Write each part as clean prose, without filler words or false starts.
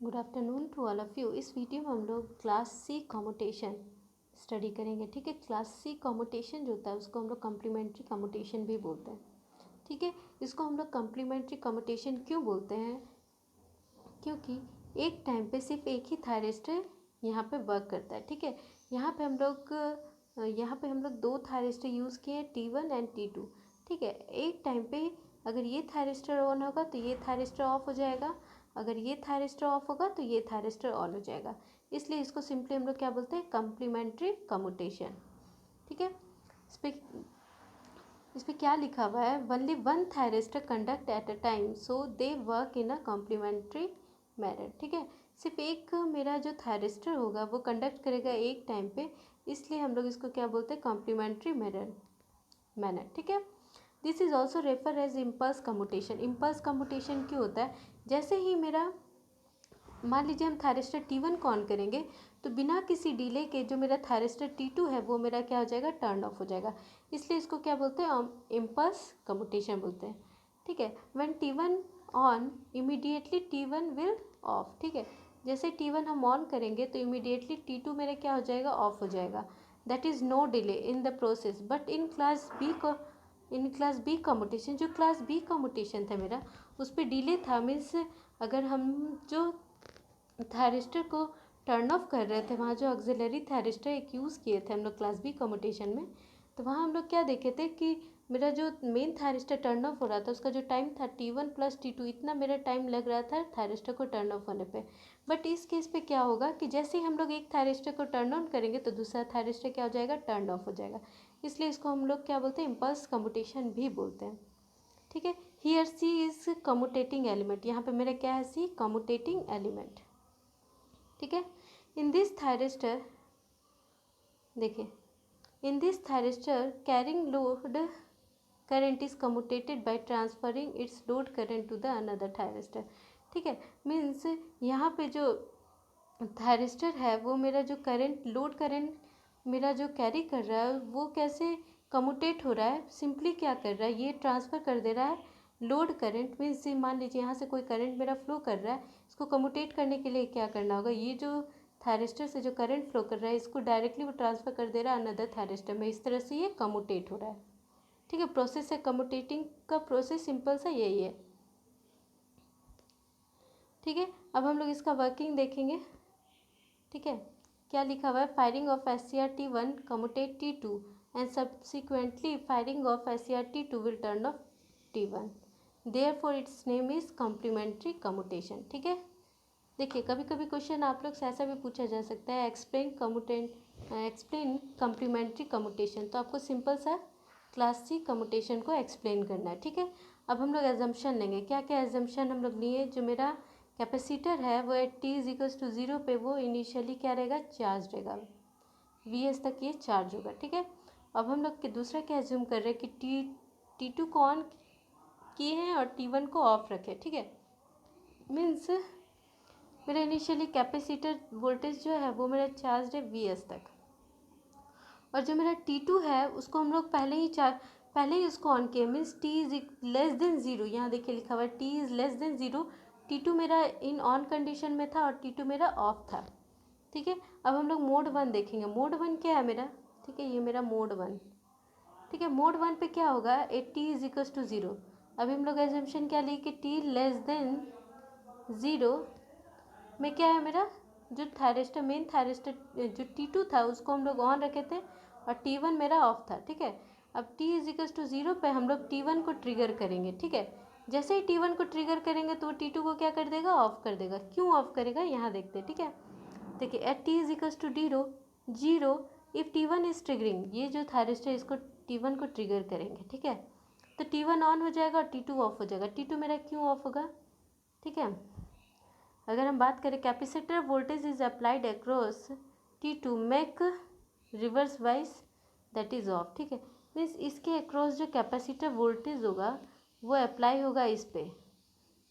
Good afternoon to all of you. इस video में हम लोग क्लास सी कम्यूटेशन स्टडी करेंगे। ठीक है, क्लास सी कम्यूटेशन जो होता है उसको हम लोग कम्प्लीमेंट्री कम्यूटेशन भी बोलते हैं। ठीक है, इसको हम लोग कम्प्लीमेंट्री कम्यूटेशन क्यों बोलते हैं? क्योंकि एक टाइम पे सिर्फ एक ही थायरिस्टर यहाँ पे वर्क करता है। ठीक है, यहाँ पे हम लोग दो थायरिस्टर यूज़ किए, T1 एंड T2। ठीक है, एक टाइम पे अगर ये थायरिस्टर ऑन होगा तो ये थायरिस्टर ऑफ हो जाएगा, अगर ये थायरिस्टर ऑफ होगा तो ये थायरिस्टर ऑन हो जाएगा। इसलिए इसको सिंपली हम लोग क्या बोलते हैं? Complementary commutation. ठीक है, इस पर क्या लिखा हुआ है? Only one thyristor conduct at a time so they work in a complementary manner. ठीक है, सिर्फ एक मेरा जो थायरिस्टर होगा वो कंडक्ट करेगा एक टाइम पे, इसलिए हम लोग इसको क्या बोलते हैं? Complementary manner. ठीक है, this is also refer as impulse commutation. Impulse commutation क्यों होता है? जैसे ही मेरा मान लीजिए हम थायरिस्टर T1 को ऑन करेंगे तो बिना किसी डिले के जो मेरा थायरिस्टर T2 है वो मेरा क्या हो जाएगा? टर्न ऑफ हो जाएगा। इसलिए इसको क्या बोलते हैं? इम्पल्स कम्यूटेशन बोलते हैं। ठीक है, when T1 on immediately T1 will of. ठीक है, जैसे T1 हम ऑन करेंगे तो इमीडिएटली T2 मेरा क्या हो जाएगा? ऑफ हो जाएगा। That is no delay in the process. But in class B commutation, जो क्लास बी कम्यूटेशन था मेरा, उस पर डिले था। मीन्स अगर हम जो थायरिस्टर को टर्न ऑफ कर रहे थे, वहाँ जो ऑक्सिलरी थायरिस्टर एक यूज़ किए थे हम लोग क्लास बी कम्यूटेशन में, तो वहाँ हम लोग क्या देखे थे कि मेरा जो मेन थायरिस्टर टर्न ऑफ हो रहा था उसका जो टाइम था T1 प्लस T2, इतना मेरा टाइम लग रहा था थायरिस्टर को टर्न ऑफ होने पे। बट इस केस पे क्या होगा कि जैसे ही हम लोग एक थायरिस्टर को टर्न ऑन करेंगे तो दूसरा थायरिस्टर क्या हो जाएगा? टर्न ऑफ हो जाएगा। इसलिए इसको हम लोग क्या बोलते हैं? इम्पल्स कम्यूटेशन भी बोलते हैं। ठीक है, here C is commutating element. यहाँ पे मेरा क्या है? सी कम्यूटेटिंग एलिमेंट। ठीक है, इन दिस थायरिस्टर, देखिए, in this thyristor carrying load current is commutated by transferring its load current to the another thyristor. ठीक है, मीन्स यहाँ पे जो थायरिस्टर है वो मेरा जो करंट, लोड करंट मेरा जो कैरी कर रहा है वो कैसे कम्यूटेट हो रहा है? सिंपली क्या कर रहा है? ये ट्रांसफ़र कर दे रहा है लोड करंट। मीन्स मान लीजिए यहाँ से कोई करंट मेरा फ्लो कर रहा है, इसको कम्यूटेट करने के लिए क्या करना होगा? ये जो थायरिस्टर से जो करंट फ्लो कर रहा है इसको डायरेक्टली वो ट्रांसफ़र कर दे रहा है अनदर थायरिस्टर में। इस तरह से ये कम्यूटेट हो रहा है। ठीक है, प्रोसेस है कम्यूटेटिंग का प्रोसेस, सिंपल सा यही है। ठीक है, अब हम लोग इसका वर्किंग देखेंगे। ठीक है, क्या लिखा हुआ है? Firing of SCR T1 commutate T2 and subsequently firing of SCR T2 will turn off T1, therefore its name is complementary commutation. ठीक है, देखिए कभी कभी क्वेश्चन आप लोग से ऐसा भी पूछा जा सकता है, एक्सप्लेन कम्प्लीमेंट्री कम्यूटेशन। तो आपको सिंपल सा क्लास सी कम्यूटेशन को एक्सप्लेन करना है। ठीक है, अब हम लोग एजम्पशन लेंगे। क्या क्या एजम्पशन हम लोग लिए? जो मेरा कैपेसिटर है वो एट T=0 पे वो इनिशियली क्या रहेगा? चार्ज रहेगा, Vs तक ये चार्ज होगा। ठीक है, अब हम लोग दूसरा क्या एज्यूम कर रहे हैं कि T2 को ऑन किए हैं और T1 को ऑफ रखे। ठीक है, मीन्स मेरा इनिशियली कैपेसिटर वोल्टेज जो है वो मेरा चार्ज है Vs तक, और जो मेरा T2 है उसको हम लोग पहले ही उसको ऑन किए। Means T is less than zero. यहाँ देखिए लिखा हुआ है T is less than zero. T2 मेरा इन ऑन कंडीशन में था और T2 मेरा ऑफ था। ठीक है, अब हम लोग मोड 1 देखेंगे। मोड 1 क्या है मेरा? ठीक है, ये मेरा मोड 1। ठीक है, मोड 1 पे क्या होगा? T=0। अभी हम लोग एजम्पशन क्या लिए कि T लेस देन ज़ीरो में क्या है मेरा? जो थायरिस्टर, मेन थायरिस्टर जो T2 था उसको हम लोग ऑन रखे थे और T1 मेरा ऑफ था। ठीक है, अब T=0 पे हम लोग T1 को ट्रिगर करेंगे। ठीक है, जैसे ही T1 को ट्रिगर करेंगे तो T2 को क्या कर देगा? ऑफ कर देगा। क्यों ऑफ करेगा? यहाँ देखते हैं। ठीक है, देखिए eight T=0 if T1 is triggering, ये जो थायरिस्टर इसको T1 को ट्रिगर करेंगे। ठीक है, तो T1 ऑन हो जाएगा और T2 ऑफ हो जाएगा। T2 मेरा क्यों ऑफ होगा? ठीक है, अगर हम बात करें capacitor voltage is applied across T2 make reverse wise that is of. ठीक है, मीन्स इसके अक्रॉस जो कैपेसिटर वोल्टेज होगा वो अप्लाई होगा इस पे,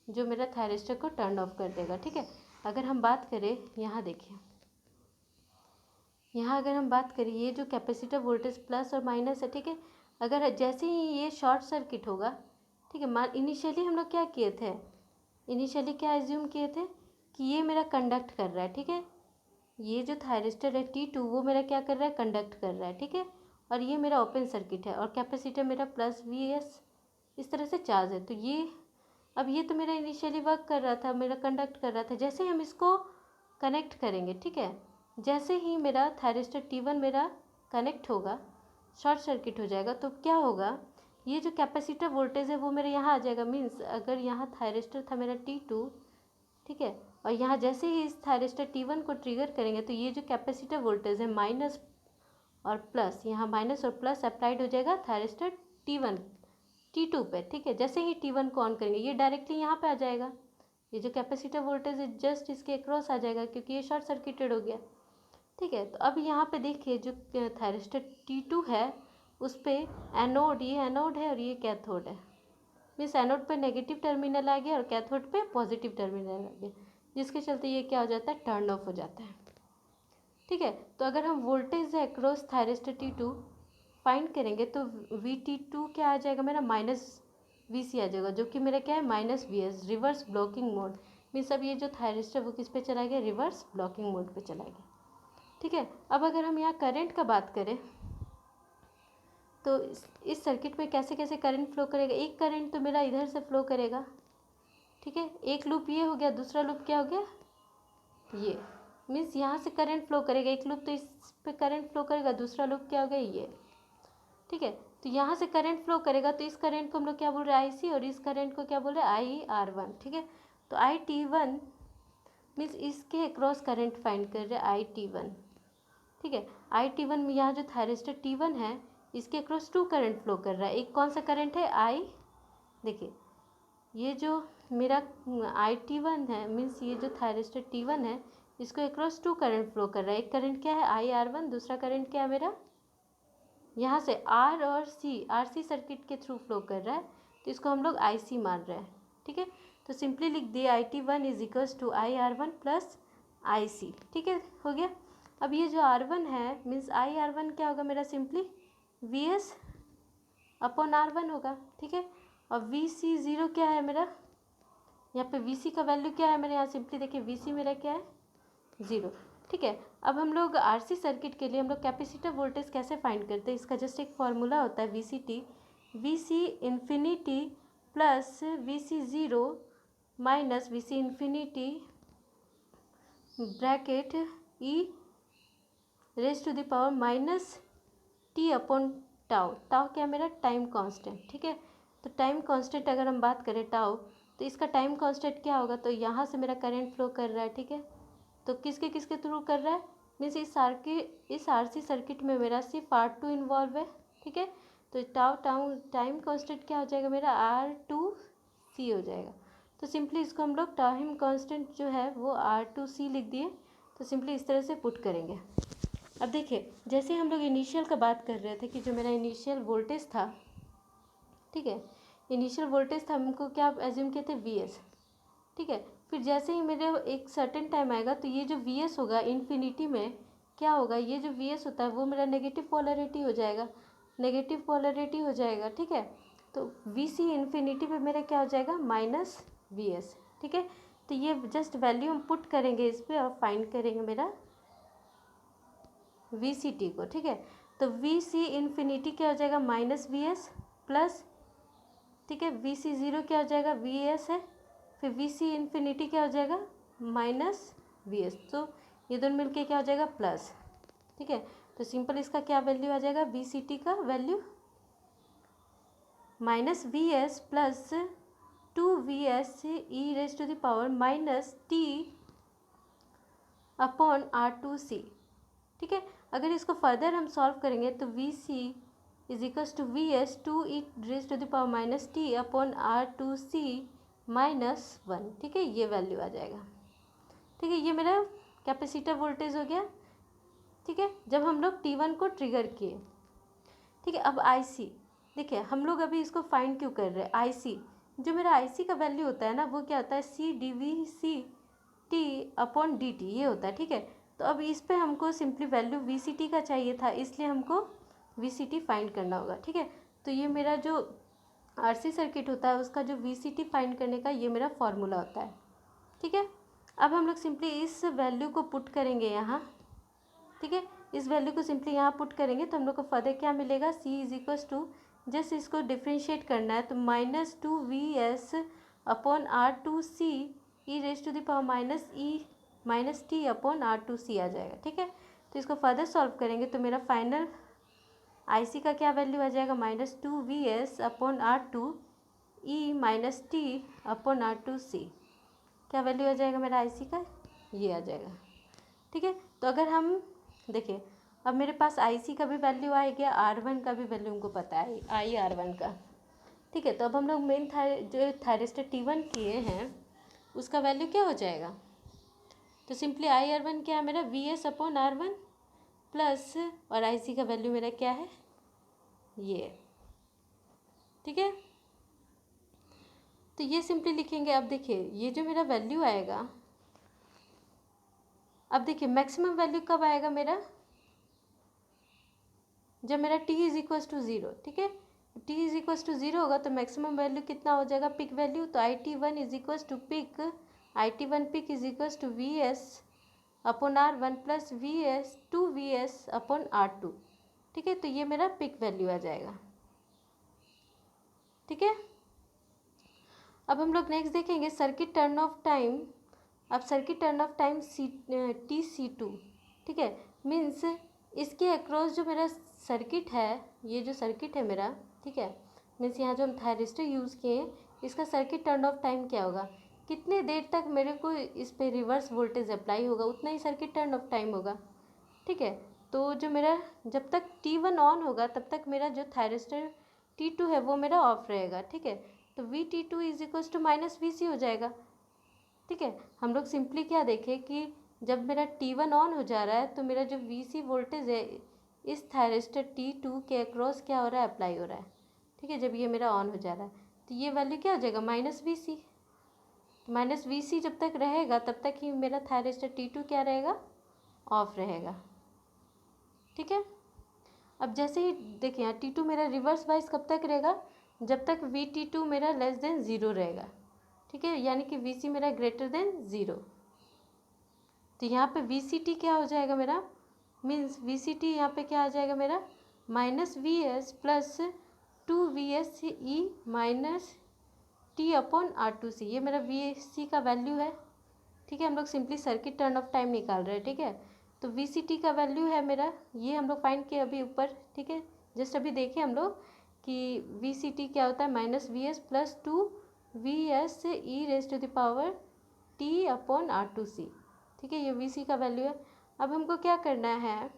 जो मेरा थायरिस्टर को टर्न ऑफ कर देगा। ठीक है, अगर हम बात करें, यहाँ देखिए, यहाँ अगर हम बात करें ये जो कैपेसिटर वोल्टेज प्लस और माइनस है। ठीक है, अगर जैसे ही ये शॉर्ट सर्किट होगा, ठीक है, इनिशियली हम लोग क्या किए थे? इनिशियली क्या एज्यूम किए थे कि ये मेरा कंडक्ट कर रहा है, ठीक है। ये जो थायरिस्टर है T2 वो मेरा क्या कर रहा है, कंडक्ट कर रहा है, ठीक है। और ये मेरा ओपन सर्किट है और कैपेसिटर मेरा प्लस VS इस तरह से चार्ज है। तो ये अब ये तो मेरा इनिशियली वर्क कर रहा था, मेरा कंडक्ट कर रहा था। जैसे हम इसको कनेक्ट करेंगे, ठीक है, जैसे ही मेरा थायरिस्टर T1 मेरा कनेक्ट होगा, शॉर्ट सर्किट हो जाएगा, तो क्या होगा, ये जो कैपेसिटर वोल्टेज है वो मेरे यहाँ आ जाएगा। मीन्स अगर यहाँ थायरिस्टर था मेरा T2, ठीक है, और यहाँ जैसे ही इस थायरिस्टर T1 को ट्रिगर करेंगे तो ये जो कैपेसिटर वोल्टेज है माइनस और प्लस, यहाँ माइनस और प्लस अप्लाइड हो जाएगा थायरिस्टर T2 पे, ठीक है। जैसे ही T1 को ऑन करेंगे ये डायरेक्टली यहाँ पे आ जाएगा, ये जो कैपेसिटर वोल्टेज है जस्ट इसके अक्रॉस आ जाएगा क्योंकि ये शॉर्ट सर्किटेड हो गया, ठीक है। तो अब यहाँ पे देखिए जो थायरिस्टर T2 है उस पर एनोड, ये एनोड है और ये कैथोड है। मीन्स एनोड पे नेगेटिव टर्मिनल आ गया और कैथोड पे पॉजिटिव टर्मिनल आ गया, जिसके चलते ये क्या हो जाता है, टर्न ऑफ हो जाता है, ठीक है। तो अगर हम वोल्टेज है अक्रॉस थायरिस्टर T2 फाइंड करेंगे तो VT2 क्या आ जाएगा मेरा, माइनस VC आ जाएगा, जो कि मेरा क्या है, minus VS, reverse blocking mode. Means अब ये जो थायरिस्टर वो किस पे चला गया, रिवर्स ब्लॉकिंग मोड पे चला गया, ठीक है। अब अगर हम यहाँ करंट का बात करें तो इस सर्किट में कैसे कैसे करंट फ्लो करेगा। एक करंट तो मेरा इधर से फ्लो करेगा, ठीक है, एक लूप ये हो गया, दूसरा लूप क्या हो गया, ये। मीन्स यहाँ से करंट फ्लो करेगा, एक लूप तो इस पे करंट फ्लो करेगा, दूसरा लूप क्या हो गया, ये, ठीक है। तो यहाँ से करंट फ्लो करेगा तो इस करंट को हम लोग क्या बोल रहे हैं, IC, और इस करंट को क्या बोल रहे हैं, IR1, ठीक है। तो IT1 मीन्स इसके अक्रॉस करंट फाइंड कर रहे हैं, IT1, ठीक है। IT1 में यहाँ जो थायरिस्टर T1 है इसके अक्रॉस 2 करंट फ्लो कर रहा है। एक कौन सा करंट है, देखिए ये जो मेरा IT1 है, मीन्स ये जो थायरिस्टर T1 है इसको अक्रॉस 2 करंट फ्लो कर रहा है। एक करंट क्या है, IR1, दूसरा करंट क्या है मेरा, यहाँ से R और RC सर्किट के थ्रू फ्लो कर रहा है, तो इसको हम लोग IC मान रहे हैं, ठीक है। तो सिंपली लिख दिए IT1 is equals to IR1 plus IC, ठीक है, हो गया। अब ये जो R1 है मीन्स IR1 क्या होगा मेरा, सिंपली VS अपॉन R1 होगा, ठीक है। और VC0 क्या है मेरा, यहाँ पे VC का वैल्यू क्या है मेरे यहाँ, सिंपली देखिए VC मेरा क्या है, 0, ठीक है। अब हम लोग RC सर्किट के लिए हम लोग कैपेसिटर वोल्टेज कैसे फाइंड करते हैं, इसका जस्ट एक फॉर्मूला होता है VC infinity plus VC0 minus VC infinity bracket E raise to the power minus T upon tau. Tau क्या है मेरा, टाइम कांस्टेंट, ठीक है। तो टाइम कांस्टेंट अगर हम बात करें टाउ, तो इसका टाइम कांस्टेंट क्या होगा, तो यहाँ से मेरा करंट फ्लो कर रहा है, ठीक है। तो किसके किसके थ्रू कर रहा है, मीन्स इस RC सर्किट में मेरा सिर्फ R2 इन्वॉल्व है, ठीक है। तो टाइम कांस्टेंट क्या हो जाएगा मेरा, R2C हो जाएगा। तो सिंपली इसको हम लोग टाइम कांस्टेंट जो है वो R2C लिख दिए। तो सिंपली इस तरह से पुट करेंगे। अब देखिए जैसे हम लोग इनिशियल का बात कर रहे थे कि जो मेरा इनिशियल वोल्टेज था, ठीक है, इनिशियल वोल्टेज था, हमको क्या एज्यूम किए थे, VS, ठीक है। फिर जैसे ही मेरे एक सर्टेन टाइम आएगा तो ये जो VS होगा इन्फिनिटी में क्या होगा, ये जो VS होता है वो मेरा नेगेटिव पोलरिटी हो जाएगा, नेगेटिव पोलरिटी हो जाएगा, ठीक है। तो VC इन्फिनिटी पे मेरा क्या हो जाएगा, माइनस VS, ठीक है। तो ये जस्ट वैल्यू हम पुट करेंगे इस पर और फाइंड करेंगे मेरा VCT को, ठीक है। तो VC इन्फिनिटी क्या हो जाएगा, माइनस VS प्लस, ठीक है, VC0 क्या हो जाएगा, VS है, फिर VC इन्फिनिटी क्या हो जाएगा, माइनस VS, तो ये दोनों मिलके क्या हो जाएगा, प्लस, ठीक है। तो सिंपल इसका क्या वैल्यू आ जाएगा, VCT का value minus VS plus 2VS E raise to the power minus T upon R2C, ठीक है। अगर इसको फर्दर हम सॉल्व करेंगे तो VC is equals to VS 2E raise to the power minus T upon R2C minus 1, ठीक है, ये वैल्यू आ जाएगा, ठीक है। ये मेरा कैपेसिटर वोल्टेज हो गया, ठीक है, जब हम लोग T1 को ट्रिगर किए, ठीक है। अब IC देखिए हम लोग अभी इसको फाइंड क्यों कर रहे हैं, IC जो मेरा IC का वैल्यू होता है ना वो क्या होता है, CdVCT अपॉन DT, ये होता है, ठीक है। तो अब इस पे हमको सिंपली वैल्यू VCT का चाहिए था, इसलिए हमको VCT फाइंड करना होगा, ठीक है। तो ये मेरा जो RC सर्किट होता है उसका जो VCT फाइंड करने का ये मेरा फॉर्मूला होता है, ठीक है। अब हम लोग सिंपली इस वैल्यू को पुट करेंगे यहाँ, ठीक है। इस वैल्यू को सिंपली यहाँ पुट करेंगे तो हम लोग को फर्दर क्या मिलेगा, c is equals to, just इसको डिफ्रेंशिएट करना है तो -2vs upon r2c e raise to the power -t upon r2c आ जाएगा, ठीक है। तो इसको फर्दर सॉल्व करेंगे तो मेरा फाइनल IC का क्या वैल्यू आ जाएगा, -2vs अपॉन r2 ई -t अपॉन r2c, क्या वैल्यू आ जाएगा मेरा IC का, ये आ जाएगा, ठीक है। तो अगर हम देखिए अब मेरे पास IC का भी वैल्यू आ गया, R1 का भी वैल्यू हमको पता है IR1 का, ठीक है। तो अब हम लोग मेन जो थायरिस्टर T1 किए हैं उसका वैल्यू क्या हो जाएगा, तो सिंपली IR1 क्या है मेरा VS अपॉन R1 प्लस, और IC का वैल्यू मेरा क्या है ये, ठीक है। तो ये सिंपली लिखेंगे। अब देखिए ये जो मेरा वैल्यू आएगा, अब देखिए मैक्सिमम वैल्यू कब आएगा मेरा, जब मेरा t इज इक्वल्स टू 0, ठीक है। t इज इक्वल्स टू 0 होगा तो मैक्सिमम वैल्यू कितना हो जाएगा, पिक वैल्यू, तो IT1 is equals to peak, IT1 peak is equals to VS upon R1 plus VS upon R2, ठीक है। तो ये मेरा पिक वैल्यू आ जाएगा, ठीक है। अब हम लोग नेक्स्ट देखेंगे सर्किट टर्न ऑफ टाइम। अब circuit turn off time TC2, ठीक है, मीन्स इसके अक्रॉस जो मेरा सर्किट है, ये जो सर्किट है मेरा, ठीक है, मीन्स यहाँ जो हम थायरिस्टर यूज़ किए हैं इसका सर्किट टर्न ऑफ टाइम क्या होगा, कितने देर तक मेरे को इस पर रिवर्स वोल्टेज अप्लाई होगा उतना ही सर्किट टर्न ऑफ टाइम होगा, ठीक है। तो जो मेरा जब तक T1 ऑन होगा तब तक मेरा जो थायरिस्टर T2 है वो मेरा ऑफ रहेगा, ठीक है। तो VT2 is equals to -VC हो जाएगा, ठीक है। हम लोग सिंपली क्या देखें कि जब मेरा T1 ऑन हो जा रहा है तो मेरा जो VC वोल्टेज है इस थायरिस्टर T2 के अक्रॉस क्या हो रहा है, अप्लाई हो रहा है, ठीक है। जब ये मेरा ऑन हो जा रहा है तो ये वैल्यू क्या हो जाएगा, -VC, -VC जब तक रहेगा तब तक ही मेरा थायरिस्टर T2 क्या रहेगा, ऑफ रहेगा, ठीक है। अब जैसे ही देखिए यहाँ T2 मेरा रिवर्स वाइज कब तक रहेगा, जब तक VT2 मेरा लेस देन 0 रहेगा, ठीक है, यानी कि VC मेरा ग्रेटर देन 0। तो यहाँ पे VCT क्या हो जाएगा मेरा, मीन्स VCT यहाँ पे क्या आ जाएगा मेरा, -VS प्लस 2VS ई -T अपॉन R2C, ये मेरा VC का वैल्यू है, ठीक है। हम लोग simply circuit turn off time निकाल रहे हैं, ठीक है। तो VCT का वैल्यू है मेरा, ये हम लोग फाइंड किए अभी ऊपर, ठीक है। जस्ट अभी देखें हम लोग कि VCT क्या होता है, -VS plus 2VS e raise to the power T upon R2C, ठीक है, ये VC का वैल्यू है। अब हमको क्या करना है,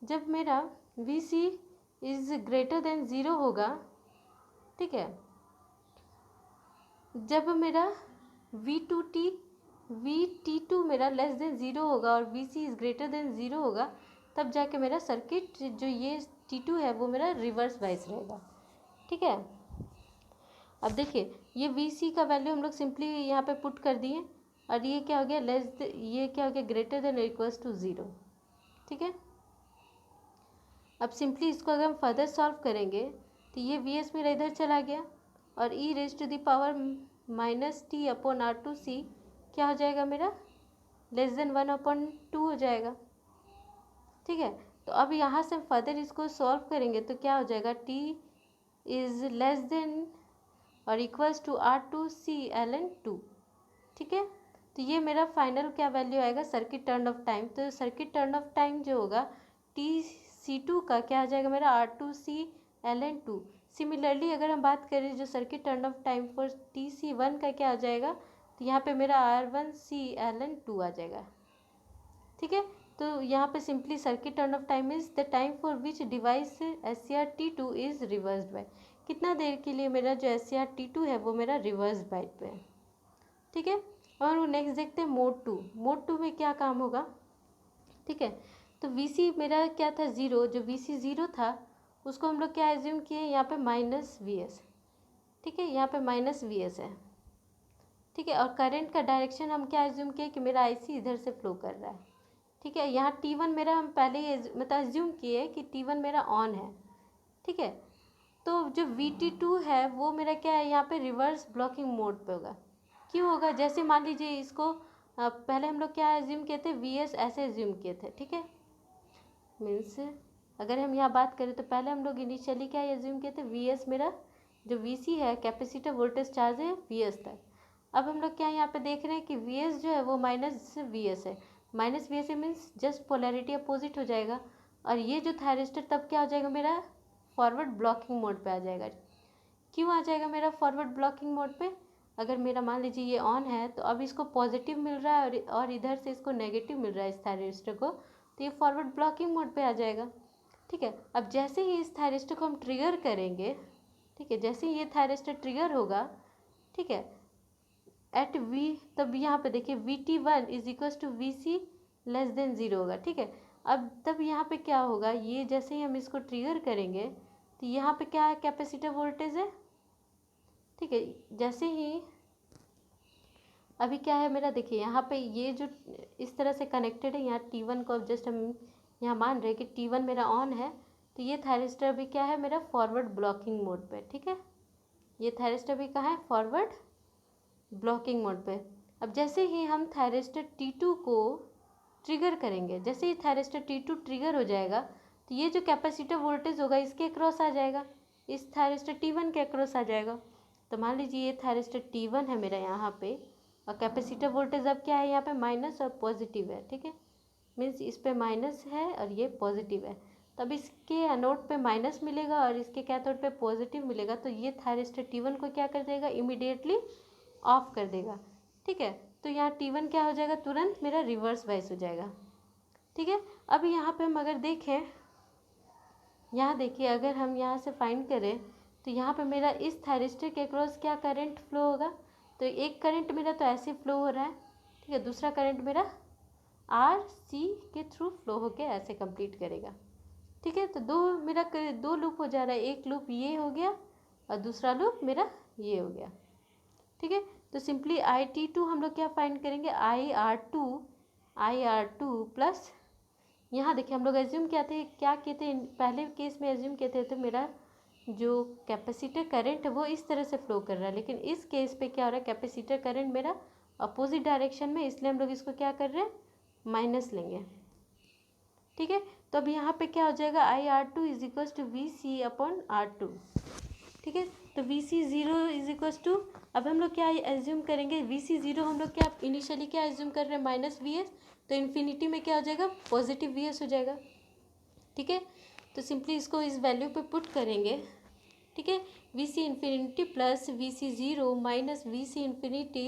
जब मेरा VC इज ग्रेटर देन 0 होगा, ठीक है, जब मेरा VT2 मेरा लेस देन 0 होगा और VC इज ग्रेटर देन 0 होगा, तब जाके मेरा सर्किट जो ये T2 है वो मेरा रिवर्स वाइज रहेगा, ठीक है। अब देखिए ये VC का वैल्यू हम लोग सिंपली यहाँ पे पुट कर दिए और ये क्या हो गया, ये क्या हो गया, ग्रेटर देन इक्वल्स टू 0, ठीक है। अब सिंपली इसको अगर हम फर्दर सॉल्व करेंगे तो ये VS मेरा इधर चला गया और e raise to the power -T upon R2C क्या हो जाएगा मेरा, लेस देन 1/2 हो जाएगा, ठीक है। तो अब यहाँ से हम फर्दर इसको सॉल्व करेंगे तो क्या हो जाएगा, T इज़ लेस देन और इक्वल्स टू R2C ln 2, ठीक है। तो ये मेरा फाइनल क्या वैल्यू आएगा, सर्किट टर्न ऑफ टाइम। तो सर्किट टर्न ऑफ टाइम जो होगा TC2 का क्या आ जाएगा मेरा, R2C ln 2। सिमिलरली अगर हम बात करें जो circuit turn off time for TC1 का क्या आ जाएगा, तो यहाँ पे मेरा R1C ln 2 आ जाएगा, ठीक है। तो यहाँ पे simply circuit turn off time is the time for which device SCR T2 is reversed bye, कितना देर के लिए मेरा जो SCR T2 है वो मेरा रिवर्स बाइट पे है, ठीक है। और नेक्स्ट देखते हैं मोड टू में क्या काम होगा, ठीक है। तो VC मेरा क्या था 0, जो VC 0 था उसको हम लोग क्या एज्यूम किए, यहाँ पे -VS, ठीक है, यहाँ पे -VS है, ठीक है। और करंट का डायरेक्शन हम क्या एज्यूम किए कि मेरा IC इधर से फ्लो कर रहा है, ठीक है। यहाँ T1 मेरा हम पहले ही मतलब एज्यूम किए कि T1 मेरा ऑन है, ठीक है। तो जो VT2 है वो मेरा क्या है, यहाँ पे रिवर्स ब्लॉकिंग मोड पे होगा, क्यों होगा, जैसे मान लीजिए इसको पहले हम लोग क्या एज्यूम किए थे, वी एस ऐसे एज्यूम किए थे, ठीक है। मीन्स अगर हम यहाँ बात करें तो पहले हम लोग इनिशियली क्या एज्यूम किए थे, वी एस मेरा जो वी सी है कैपेसिटर वोल्टेज चार्ज है वी एस तक। अब हम लोग क्या यहाँ पे देख रहे हैं कि वी एस जो है वो माइनस वी एस है, माइनस वी एस है मीन्स जस्ट पोलैरिटी अपोजिट हो जाएगा। और ये जो थायरिस्टर तब क्या हो जाएगा मेरा, फॉरवर्ड ब्लॉकिंग मोड पे आ जाएगा। क्यों आ जाएगा मेरा फॉरवर्ड ब्लॉकिंग मोड पे, अगर मेरा मान लीजिए ये ऑन है तो अब इसको पॉजिटिव मिल रहा है और इधर से इसको नेगेटिव मिल रहा है इस थायरिस्टर को, तो ये फॉरवर्ड ब्लॉकिंग मोड पे आ जाएगा, ठीक है। अब जैसे ही इस थायरिस्टर को हम ट्रिगर करेंगे, ठीक है, जैसे ही ये थायरिस्टर ट्रिगर होगा, ठीक है, एट वी, तब यहाँ पे देखिए Vt1 is equals to Vc less than zero होगा, ठीक है। अब तब यहाँ पे क्या होगा, ये जैसे ही हम इसको ट्रिगर करेंगे तो यहाँ पे क्या है, कैपेसिटर वोल्टेज है, ठीक है। जैसे ही अभी क्या है मेरा, देखिए यहाँ पे ये जो इस तरह से कनेक्टेड है, यहाँ T1 को अब जस्ट हम यहाँ मान रहे हैं कि T1 मेरा ऑन है, तो ये थायरिस्टर अभी क्या है मेरा फॉरवर्ड ब्लॉकिंग मोड पे, ठीक है। ये थायरिस्टर भी कहाँ है, फॉरवर्ड ब्लॉकिंग मोड पे। अब जैसे ही हम थायरिस्टर T2 को ट्रिगर करेंगे, जैसे ही थायरिस्टर T2 ट्रिगर हो जाएगा तो ये जो कैपेसिटर वोल्टेज होगा इसके अक्रॉस आ जाएगा, इस थायरिस्टर T1 के अक्रॉस आ जाएगा। तो मान लीजिए ये थायरिस्टर T1 है मेरा यहाँ पे, और कैपेसिटर वोल्टेज अब क्या है यहाँ पे माइनस और पॉजिटिव है, ठीक है। मीन्स इस पे माइनस है और ये पॉजिटिव है, तब इसके एनोड पे माइनस मिलेगा और इसके कैथोड पे पॉजिटिव मिलेगा, तो ये थायरिस्टर T1 को क्या कर देगा, इमीडिएटली ऑफ कर देगा, ठीक है। तो यहाँ T1 क्या हो जाएगा, तुरंत मेरा रिवर्स वाइस हो जाएगा, ठीक है। अब यहाँ पे हम अगर देखें, यहाँ देखिए अगर हम यहाँ से फाइंड करें तो यहाँ पे मेरा इस थायरिस्टर के अक्रॉस क्या करंट फ्लो होगा, तो एक करंट मेरा तो ऐसे फ्लो हो रहा है, ठीक है, दूसरा करंट मेरा आर सी के थ्रू फ्लो होके ऐसे कंप्लीट करेगा, ठीक है। तो दो लूप हो जा रहा है, एक लूप ये हो गया और दूसरा लूप मेरा ये हो गया, ठीक है। तो सिंपली IT2 हम लोग क्या फाइंड करेंगे, आई आर टू प्लस, यहाँ देखिए हम लोग एज्यूम क्या किए थे पहले केस में एज्यूम किए थे, तो मेरा जो कैपेसिटर करंट है वो इस तरह से फ्लो कर रहा है, लेकिन इस केस पे क्या हो रहा है, कैपेसिटर करंट मेरा अपोजिट डायरेक्शन में, इसलिए हम लोग इसको क्या कर रहे हैं, माइनस लेंगे, ठीक है। तो अब यहाँ पे क्या हो जाएगा, I R two is equals to V C upon R2, ठीक है। तो Vc0 इज इक्वल्स टू, अब हम लोग क्या एज्यूम करेंगे, Vc0 हम लोग क्या इनिशियली क्या एज्यूम कर रहे हैं, माइनस वी एस, तो इन्फिनिटी में क्या हो जाएगा, पॉजिटिव वी एस हो जाएगा, ठीक है। तो सिंपली इसको इस वैल्यू पे पुट करेंगे, ठीक है। Vc infinity plus Vc0 minus Vc infinity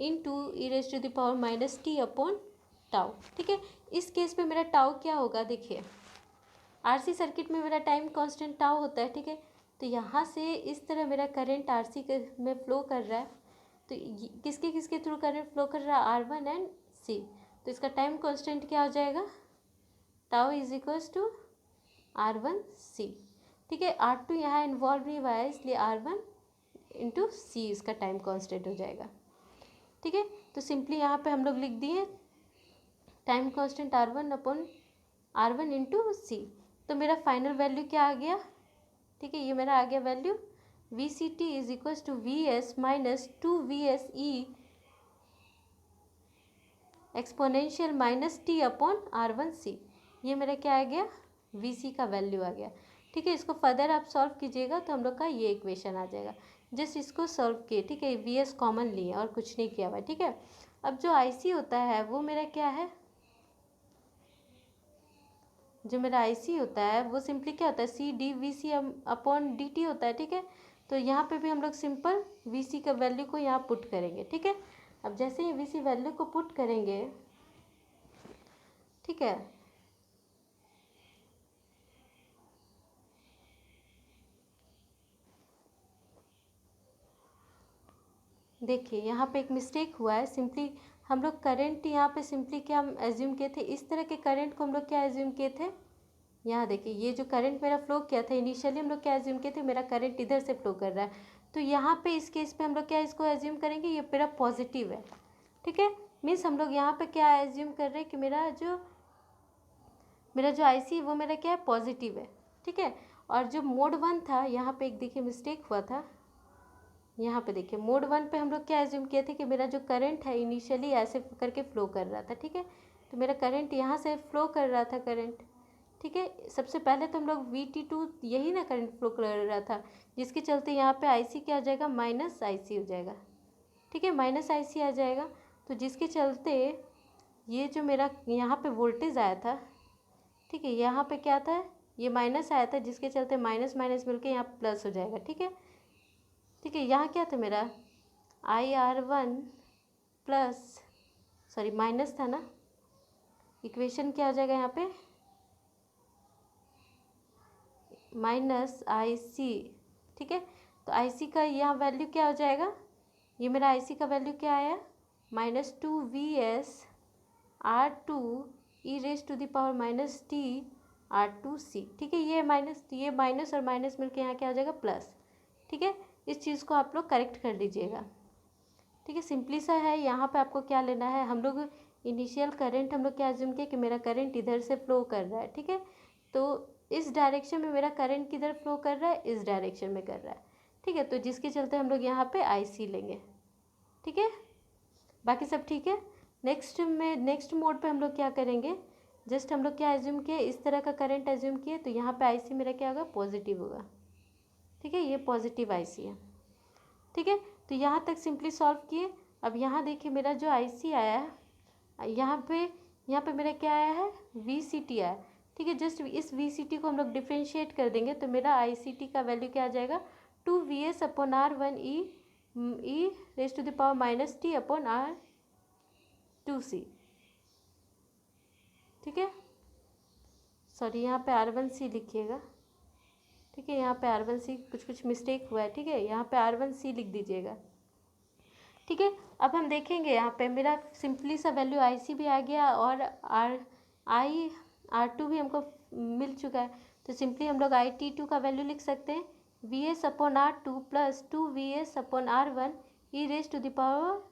into e raise to the power minus T upon tau, ठीक है। इस केस पे मेरा टाउ क्या होगा, देखिए आरसी सर्किट में मेरा टाइम कांस्टेंट टाउ होता है, ठीक है। तो यहाँ से इस तरह मेरा करंट आरसी में फ्लो कर रहा है, तो किसके किसके थ्रू करंट फ्लो कर रहा है, R1 एंड C, तो इसका टाइम कांस्टेंट क्या हो जाएगा, tau is equals to R1C, ठीक है। R2 यहाँ इन्वॉल्व नहीं हुआ है, इसलिए R1 इंटू सी इसका टाइम कांस्टेंट हो जाएगा, ठीक है। तो सिंपली यहाँ पे हम लोग लिख दिए time constant R1 upon R1 into C, तो मेरा फाइनल वैल्यू क्या आ गया, ठीक है, ये मेरा आ गया value Vct is equals to Vs minus 2Vse exponential minus T upon R1C, ये मेरा क्या आ गया, Vc का वैल्यू आ गया, ठीक है। इसको फर्दर आप सॉल्व कीजिएगा तो हम लोग का ये इक्वेशन आ जाएगा, जस्ट इसको सॉल्व किए, ठीक है, Vs कॉमन लिए और कुछ नहीं किया हुआ, ठीक है। अब जो IC होता है वो मेरा क्या है, जो मेरा IC होता है वो सिंपली क्या होता है, CdVc अपॉन dt होता है, ठीक है। तो यहाँ पे भी हम लोग सिंपल Vc का वैल्यू को यहाँ पुट करेंगे, ठीक है। अब जैसे ही Vc वैल्यू को पुट करेंगे, ठीक है, देखिए यहाँ पे एक मिस्टेक हुआ है, सिंपली हम लोग करंट यहाँ पे सिंपली क्या हम एज्यूम किए थे, इस तरह के करंट को हम लोग क्या एज्यूम किए थे, यहाँ देखिए ये जो करंट मेरा फ्लो किया था इनिशियली हम लोग क्या एज्यूम किए थे, मेरा करंट इधर से फ्लो कर रहा है, तो यहाँ पे इस केस पे हम लोग क्या इसको एज्यूम करेंगे, ये मेरा पॉजिटिव है, ठीक है। मीन्स हम लोग यहाँ पे क्या एज्यूम कर रहे हैं कि मेरा जो IC वो मेरा क्या है, पॉजिटिव है, ठीक है। और जो मोड 1 था यहाँ पे एक देखिए मिस्टेक हुआ था, यहाँ पे देखिए मोड 1 पे हम लोग क्या एज्यूम किए थे कि मेरा जो करंट है इनिशियली ऐसे करके फ़्लो कर रहा था, ठीक है। तो मेरा करंट यहाँ से फ़्लो कर रहा था करंट, ठीक है। सबसे पहले तो हम लोग VT2 यही ना करंट फ्लो कर रहा था, जिसके चलते यहाँ पे IC क्या आ जाएगा, माइनस IC हो जाएगा, ठीक है, माइनस IC आ जाएगा। तो जिसके चलते ये जो मेरा यहाँ पे वोल्टेज आया था, ठीक है, यहाँ पे क्या था, ये माइनस आया था, जिसके चलते माइनस माइनस मिलके यहाँ प्लस हो जाएगा, ठीक है। ठीक है, यहाँ क्या था मेरा IR1 प्लस, सॉरी माइनस था ना, इक्वेशन क्या आ जाएगा यहाँ पे, माइनस IC, ठीक है। तो IC का यहाँ वैल्यू क्या हो जाएगा, ये मेरा IC का वैल्यू क्या आया, -2VS R2 e raise to the power -t R2C, ठीक है। ये माइनस और माइनस मिलके यहाँ क्या हो जाएगा, प्लस, ठीक है। इस चीज़ को आप लोग करेक्ट कर लीजिएगा, ठीक है। सिंपली सा है, यहाँ पे आपको क्या लेना है, हम लोग इनिशियल करंट हम लोग क्या एज्यूम किया कि मेरा करंट इधर से फ्लो कर रहा है, ठीक है। तो इस डायरेक्शन में मेरा करंट किधर फ्लो कर रहा है, इस डायरेक्शन में कर रहा है, ठीक है। तो जिसके चलते हम लोग यहाँ पे IC लेंगे, ठीक है। बाकी सब ठीक है। नेक्स्ट मोड पे हम लोग क्या करेंगे, जस्ट हम लोग क्या एज्यूम किए, इस तरह का करंट एज्यूम किए, तो यहाँ पे IC मेरा क्या होगा, पॉजिटिव होगा, ठीक है। ये पॉजिटिव IC है, ठीक है। तो यहाँ तक सिंपली सॉल्व किए। अब यहाँ देखिए मेरा जो IC आया है, यहाँ पे मेरा क्या आया है, VCT आया है, ठीक है। जस्ट इस VCT को हम लोग डिफ्रेंशिएट कर देंगे, तो मेरा ICT का वैल्यू क्या आ जाएगा, 2VS/R1 e raise to the power -t/R2C, ठीक है। सॉरी यहाँ पे R1C लिखिएगा, ठीक है। यहाँ पे R1C कुछ मिस्टेक हुआ है, ठीक है। यहाँ पे R1C लिख दीजिएगा, ठीक है। अब हम देखेंगे यहाँ पे मेरा सिंपली सा वैल्यू IC भी आ गया और R2 भी हमको मिल चुका है। तो सिंपली हम लोग IT2 का वैल्यू लिख सकते हैं, VS/R2 plus 2VS/R1 e raise to the power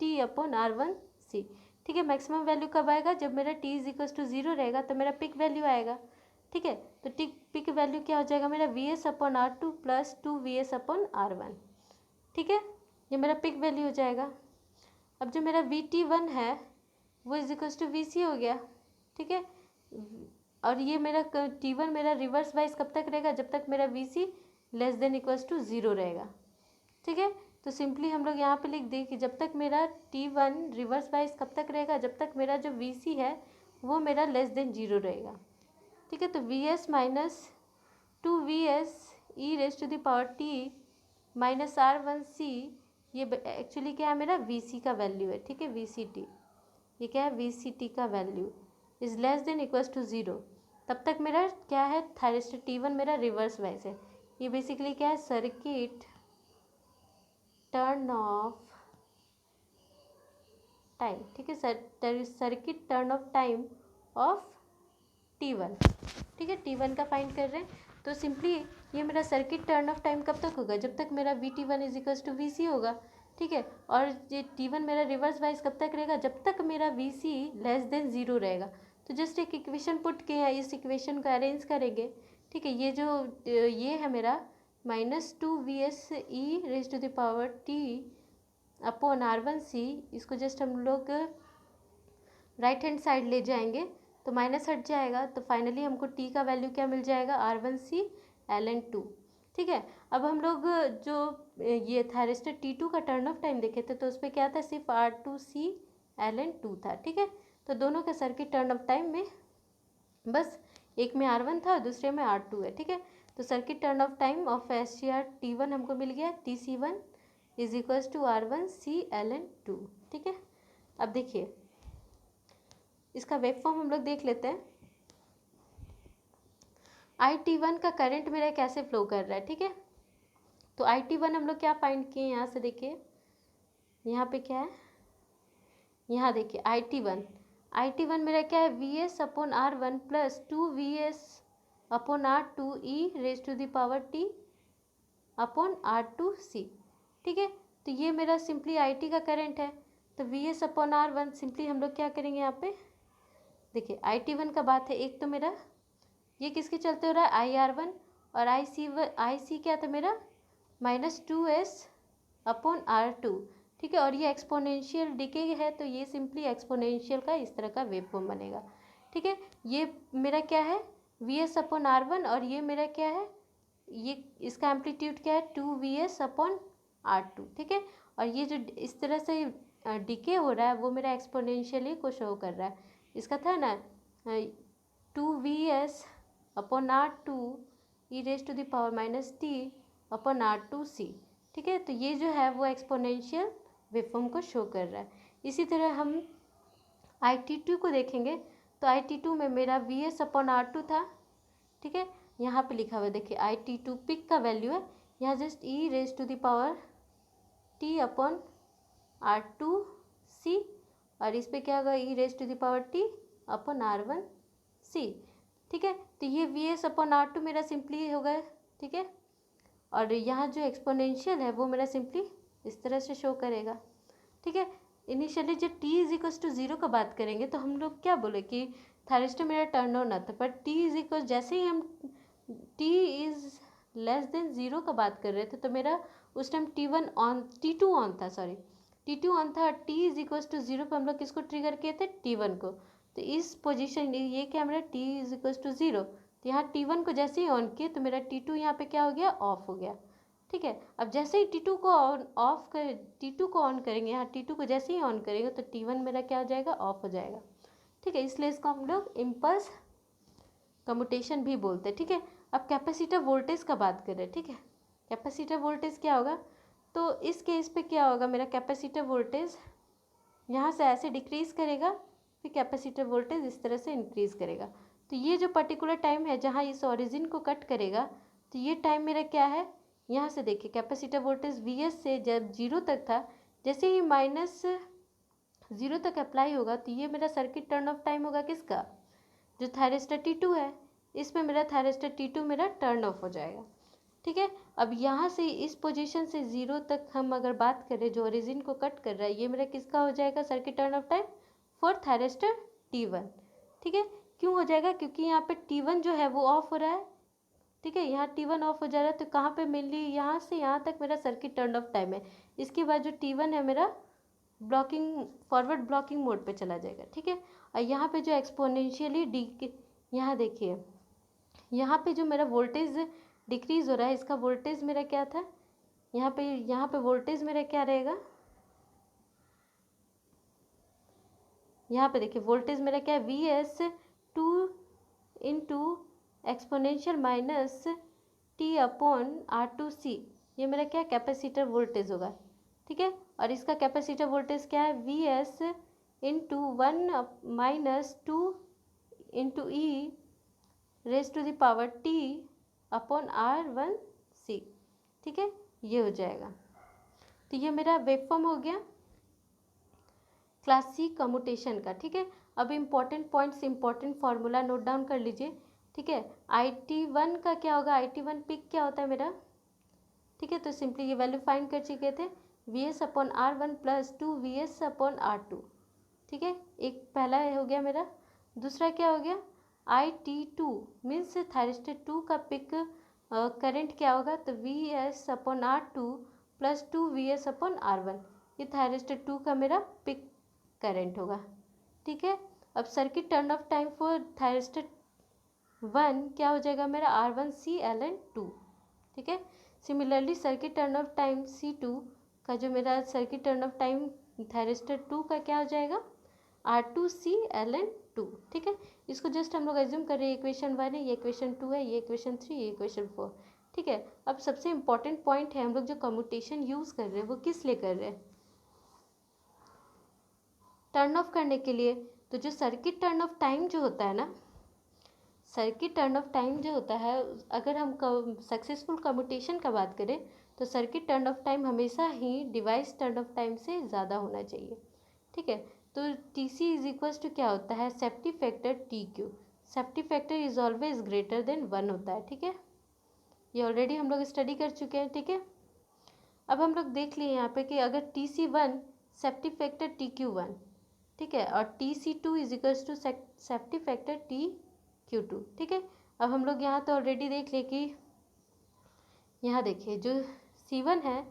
t/R1C, ठीक है। मैक्सिमम वैल्यू कब आएगा, जब मेरा t = 0 रहेगा, तो मेरा पिक वैल्यू आएगा, ठीक है। तो पिक वैल्यू क्या हो जाएगा मेरा, VS/R2 प्लस 2VS/R1, ठीक है। ये मेरा पिक वैल्यू हो जाएगा। अब जो मेरा VT1 है वो =VC हो गया, ठीक है। और ये मेरा T1 मेरा रिवर्स वाइज कब तक रहेगा, जब तक मेरा VC <= 0 रहेगा, ठीक है। तो सिंपली हम लोग यहाँ पे लिख दें कि जब तक मेरा T1 रिवर्स वाइज कब तक रहेगा, जब तक मेरा जो VC है वो मेरा <0 रहेगा, ठीक है। तो VS minus 2VS e raise to the power t -R1C, ये एक्चुअली क्या है, मेरा VC का वैल्यू है, ठीक है। VCT, ये क्या है, VCT का वैल्यू <= 0, तब तक मेरा क्या है, थायरिस्टर T1 मेरा रिवर्स वाइज है। ये बेसिकली क्या है, सर्किट टर्न ऑफ टाइम, ठीक है। Circuit turn off time of T1, ठीक है। T1 का फाइंड कर रहे हैं, तो सिंपली ये मेरा सर्किट टर्न ऑफ टाइम कब तक होगा, जब तक मेरा VT1 = VC होगा, ठीक है। और ये T1 मेरा रिवर्स वाइज कब तक रहेगा, जब तक मेरा VC <0 रहेगा। तो जस्ट एक इक्वेशन पुट किया है, इस इक्वेशन को अरेंज करेंगे, ठीक है। ये है मेरा -2VS e raise to the power t/R1C, इसको जस्ट हम लोग राइट हैंड साइड ले जाएंगे, तो माइनस हट जाएगा, तो फाइनली हमको t का वैल्यू क्या मिल जाएगा, R1C ln2, ठीक है। अब हम लोग जो ये थायरिस्टर T2 का टर्न ऑफ टाइम देखे थे, तो उस पर क्या था, सिर्फ R2C ln2 था, ठीक है। तो दोनों का सर्किट टर्न ऑफ टाइम में बस एक में R1 था, दूसरे में R2 है, ठीक है। तो circuit turn off time of SCR T1 हमको मिल गया, TC1 = R1C ln2, ठीक है। अब देखिए इसका वेव फॉर्म हम लोग देख लेते हैं। IT1 का करंट मेरा कैसे फ्लो कर रहा है, ठीक है। तो IT1 हम लोग क्या फाइंड किए, यहाँ से देखिए, यहाँ पे क्या है, यहाँ देखिए IT1 मेरा क्या है, VS/R1 plus 2VS/R2 e raise to the power t/R2C, ठीक है। तो ये मेरा सिंपली IT का करंट है। तो VS/R1 सिंपली हम लोग क्या करेंगे, यहाँ पे देखिए IT1 का बात है, एक तो मेरा ये किसके चलते हो रहा है, IR1, और IC क्या था मेरा, -2S अपॉन R2, ठीक है। और ये एक्सपोनेंशियल डिके है तो ये सिंपली एक्सपोनेंशियल का इस तरह का वेव फॉर्म बनेगा, ठीक है। ये मेरा क्या है VS अपॉन R1 और ये मेरा क्या है, ये इसका एम्पलीट्यूड क्या है 2VS अपॉन R2, ठीक है। और ये जो इस तरह से डिके हो रहा है वो मेरा एक्सपोनेंशियली को शो कर रहा है। इसका था ना 2VS upon R2 e raise to the power minus T upon R2C, ठीक है। तो ये जो है वो एक्सपोनेंशियल वेवफॉर्म को शो कर रहा है। इसी तरह हम IT2 को देखेंगे तो IT2 में मेरा VS अपॉन R2 था, ठीक है। यहाँ पे लिखा हुआ है देखिए IT2 पिक का वैल्यू है, यहाँ just e raise to the power t upon R2C और इस पे क्या होगा e raise to the power t upon R1C, ठीक है। तो ये VS अपॉन R2 मेरा सिंपली होगा, ठीक है। और यहाँ जो एक्सपोनेंशियल है वो मेरा सिंपली इस तरह से शो करेगा, ठीक है। इनिशियली जब t इज इक्वल टू 0 का बात करेंगे तो हम लोग क्या बोले कि थायरिस्टर मेरा टर्न ऑन आता है, पर t इज इक्वल जैसे ही हम t इज लेस देन 0 का बात कर रहे थे तो मेरा उस टाइम T2 ऑन था, सॉरी T2 ऑन था। t इज इक्वल टू 0 पर हम लोग किसको ट्रिगर किए थे T1 को, तो इस पोजीशन ये क्या मेरा t इज इक्वल टू 0, तो यहाँ T1 को जैसे ही ऑन किए तो मेरा T2 यहाँ पे क्या हो गया ऑफ हो गया, ठीक है। अब जैसे ही T2 को T2 को ऑन करेंगे, यहाँ T2 को जैसे ही ऑन करेंगे तो T1 मेरा क्या हो जाएगा ऑफ हो जाएगा, ठीक है। इसलिए इसको हम लोग इम्पल्स कम्यूटेशन भी बोलते हैं, ठीक है। अब कैपेसिटर वोल्टेज का बात करें, ठीक है। कैपेसिटर वोल्टेज क्या होगा, तो इस केस पे क्या होगा, मेरा कैपेसिटर वोल्टेज यहाँ से ऐसे डिक्रीज़ करेगा, फिर कैपेसिटर वोल्टेज इस तरह से इंक्रीज़ करेगा। तो ये जो पर्टिकुलर टाइम है जहाँ इस ओरिजिन को कट करेगा, तो ये टाइम मेरा क्या है, यहाँ से देखिए कैपेसिटर वोल्टेज VS से जब 0 तक था, जैसे ही -0 तक अप्लाई होगा तो ये मेरा सर्किट टर्न ऑफ टाइम होगा किसका, जो थायरिस्टर T2 है, इसमें मेरा थायरिस्टर T2 मेरा टर्न ऑफ हो जाएगा, ठीक है। अब यहाँ से इस पोजीशन से 0 तक हम अगर बात करें जो ओरिजिन को कट कर रहा है, ये मेरा किसका हो जाएगा circuit turn off time for thyristor T1, ठीक है। क्यों हो जाएगा, क्योंकि यहाँ पे T1 जो है वो ऑफ हो रहा है, ठीक है। यहाँ T1 ऑफ हो जा रहा है तो कहाँ पे मेनली यहाँ से यहाँ तक मेरा सर्किट टर्न ऑफ टाइम है। इसके बाद जो T1 है मेरा ब्लॉकिंग फॉरवर्ड ब्लॉकिंग मोड पे चला जाएगा, ठीक है। और यहाँ पे जो एक्सपोनेंशियली यहाँ देखिए यहाँ पे जो मेरा वोल्टेज डिक्रीज़ हो रहा है, इसका वोल्टेज मेरा क्या था, यहाँ पे वोल्टेज मेरा क्या रहेगा, यहाँ पे देखिए वोल्टेज मेरा क्या है VS 2 into exponential minus T upon R2C, ये मेरा क्या कैपेसिटर वोल्टेज होगा, ठीक है। और इसका कैपेसिटर वोल्टेज क्या है VS into 1 minus 2 into e raise to the power T upon R1C, ठीक है। ये हो जाएगा, तो ये मेरा वेवफॉर्म हो गया क्लास C कम्यूटेशन का, ठीक है। अब important points, important formula note down कर लीजिए, ठीक है। IT1 का क्या होगा, IT1 पिक क्या होता है मेरा, ठीक है। तो सिंपली ये वैल्यू फाइंड कर चुके थे VS upon R1 plus 2VS upon R2, ठीक है। एक पहला हो गया मेरा, दूसरा क्या हो गया IT2 मीन्स थायरिस्टर 2 का पिक करंट क्या होगा, तो VS upon R2 plus 2VS upon R1, ये थायरिस्टर 2 का मेरा पिक करंट होगा, ठीक है। अब circuit turn off time for thyristor 1 क्या हो जाएगा मेरा R1C/2, ठीक है। Similarly circuit turn off time C2 का जो मेरा circuit turn off time thyristor 2 का क्या हो जाएगा R2C/2, ठीक है। इसको जस्ट हम लोग एज्यूम कर रहे हैं इक्वेशन 1 है, ये इक्वेशन 2 है, ये इक्वेशन 3, ये इक्वेशन 4, ठीक है। अब सबसे इम्पॉर्टेंट पॉइंट है हम लोग जो कम्यूटेशन यूज़ कर रहे हैं वो किस लिए कर रहे हैं, टर्न ऑफ करने के लिए। तो जो सर्किट टर्न ऑफ टाइम जो होता है ना, सर्किट टर्न ऑफ टाइम जो होता है, अगर हम सक्सेसफुल कम्यूटेशन का बात करें तो सर्किट टर्न ऑफ टाइम हमेशा ही डिवाइस टर्न ऑफ टाइम से ज़्यादा होना चाहिए, ठीक है। तो TC इज इक्वल्स टू क्या होता है safety factor TQ, safety factor is always greater than 1 होता है, ठीक है। ये ऑलरेडी हम लोग स्टडी कर चुके हैं, ठीक है। अब हम लोग देख लिए यहाँ पे कि अगर TC1 सेफ्टी फैक्टर TQ1, ठीक है, और TC2 is equals to safety factor TQ2, ठीक है। अब हम लोग यहाँ तो ऑलरेडी देख ले कि यहाँ देखिए जो C1 है,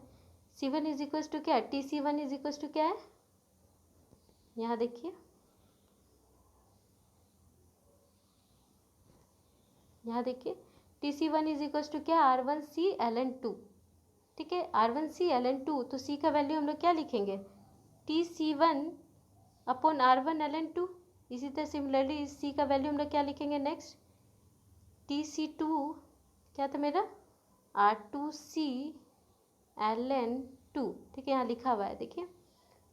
C1 इज इक्वल्स टू क्या है, TC1 इज इक्वल्स टू क्या है, यहाँ देखिए, यहाँ देखिए TC1 इज इक्वल्स टू क्या, R1C ln 2, ठीक है, R1C ln 2, तो C का वैल्यू हम लोग क्या लिखेंगे, TC1 अपॉन R1 ln 2। इसी तरह सिमिलरली इस C का वैल्यू हम लोग क्या लिखेंगे नेक्स्ट, TC2 क्या था मेरा, R2C ln 2, ठीक है, यहाँ लिखा हुआ है देखिए।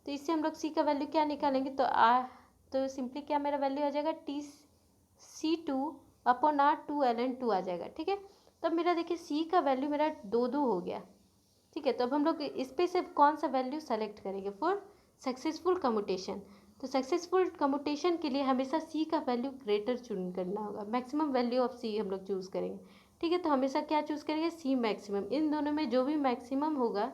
तो इससे हम लोग C का वैल्यू क्या निकालेंगे, तो सिंपली क्या मेरा वैल्यू आ जाएगा, TC2 अपॉन R2 ln 2 आ जाएगा, ठीक है। तब मेरा देखिए C का वैल्यू मेरा 2 हो गया, ठीक है। तो अब हम लोग इस पे से कौन सा वैल्यू सेलेक्ट करेंगे फॉर सक्सेसफुल कम्यूटेशन। तो सक्सेसफुल कम्यूटेशन के लिए हमेशा C का वैल्यू ग्रेटर चूज करना होगा, मैक्सिमम वैल्यू ऑफ C हम लोग चूज़ करेंगे, ठीक है। तो हमेशा क्या चूज़ करेंगे, C मैक्सिमम, इन दोनों में जो भी मैक्सिमम होगा,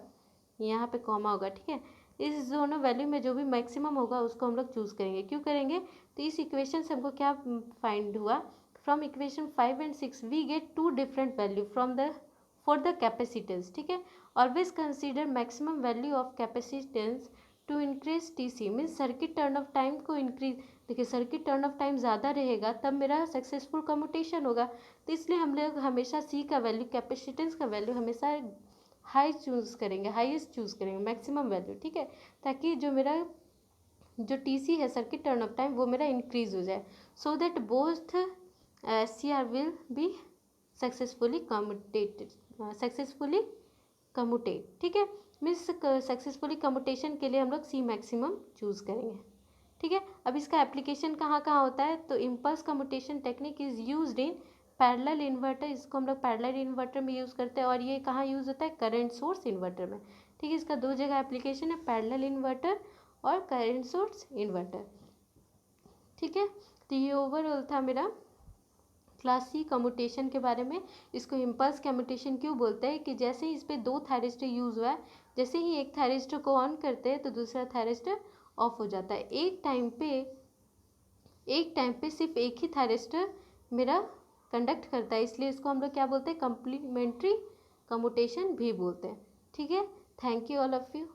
यहाँ पे कॉमा होगा, ठीक है, इस दोनों वैल्यू में जो भी मैक्सिमम होगा उसको हम लोग चूज़ करेंगे। क्यों करेंगे, तो इस इक्वेशन से हमको क्या फाइंड हुआ, from equation 5 and 6 we get 2 different value from the for the capacitance, ठीक है। Always consider maximum value of capacitance to increase TC, means circuit turn off time को इंक्रीज, देखिए सर्किट टर्न ऑफ टाइम ज़्यादा रहेगा तब मेरा successful commutation होगा। तो इसलिए हम लोग हमेशा C का वैल्यू, कैपेसिटेंस का वैल्यू हमेशा हाई चूज़ करेंगे, हाईएस्ट चूज़ करेंगे, मैक्सिमम वैल्यू, ठीक है, ताकि जो मेरा जो TC है सर्किट टर्न ऑफ टाइम वो मेरा इंक्रीज हो जाए, so that both SCR will be successfully commutate, ठीक है। मीन्स सक्सेसफुली कम्यूटेशन के लिए हम लोग C मैक्सिमम चूज़ करेंगे, ठीक है। अब इसका एप्लीकेशन कहाँ कहाँ होता है, तो impulse commutation technique is used in parallel inverter, इसको हम लोग पैरेलल इन्वर्टर में यूज़ करते हैं, और ये कहाँ यूज़ होता है, करंट सोर्स इन्वर्टर में, ठीक है। इसका 2 जगह एप्लीकेशन है, पैरेलल इन्वर्टर और करंट सोर्स इन्वर्टर, ठीक है। तो ये ओवरऑल था मेरा क्लास C कम्यूटेशन के बारे में। इसको इम्पल्स कम्यूटेशन क्यों बोलते हैं, कि जैसे ही इस पर 2 थायरिस्टर यूज़ हुआ है, जैसे ही एक थायरिस्टर को ऑन करते हैं तो दूसरा थायरिस्टर ऑफ हो जाता है। एक टाइम पे सिर्फ एक ही थायरिस्टर मेरा कंडक्ट करता है, इसलिए इसको हम लोग क्या बोलते हैं, कम्प्लीमेंट्री कम्यूटेशन भी बोलते हैं, ठीक है। Thank you all of you.